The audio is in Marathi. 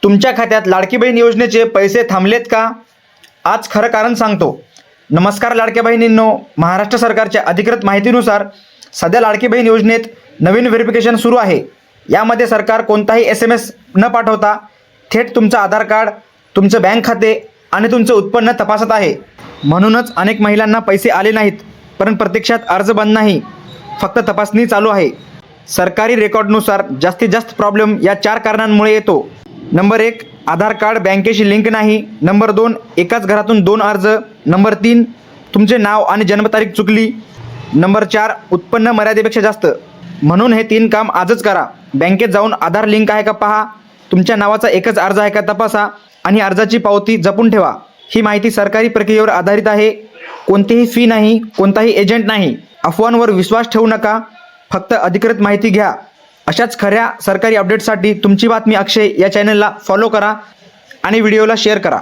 तुमच्या खात्यात लाडकी बहीण योजनेचे पैसे थांबलेत का? आज खरं कारण सांगतो. नमस्कार लाडक्या बहिणींनो, महाराष्ट्र सरकारच्या अधिकृत माहितीनुसार सध्या लाडकी बहीण योजनेत नवीन व्हेरिफिकेशन सुरू आहे. यामध्ये सरकार कोणताही SMS न पाठवता थेट तुमचं आधार कार्ड, तुमचं बँक खाते आणि तुमचं उत्पन्न तपासत आहे. म्हणूनच अनेक महिलांना पैसे आले नाहीत, परंतु प्रत्यक्षात अर्ज बंद नाही, फक्त तपासणी चालू आहे. सरकारी रेकॉर्डनुसार जास्तीत जास्त प्रॉब्लेम या 4 कारणांमुळे येतो. नंबर 1, आधार कार्ड बँकेशी लिंक नाही. नंबर 2, एकाच घरातून 2 अर्ज. नंबर 3, तुमचे नाव आणि जन्मतारीख चुकली. नंबर 4, उत्पन्न मर्यादेपेक्षा जास्त. म्हणून हे 3 काम आजच करा. बँकेत जाऊन आधार लिंक आहे का पहा, तुमच्या नावाचा एकच अर्ज आहे का तपासा आणि अर्जाची पावती जपून ठेवा. ही माहिती सरकारी प्रक्रियेवर आधारित आहे. कोणतीही फी नाही, कोणताही एजंट नाही. अफवांवर विश्वास ठेवू नका, फक्त अधिकृत माहिती घ्या. अशाच खऱ्या सरकारी अपडेट्ससाठी तुमची बातमी अक्षय या चॅनलला फॉलो करा आणि व्हिडिओला शेअर करा.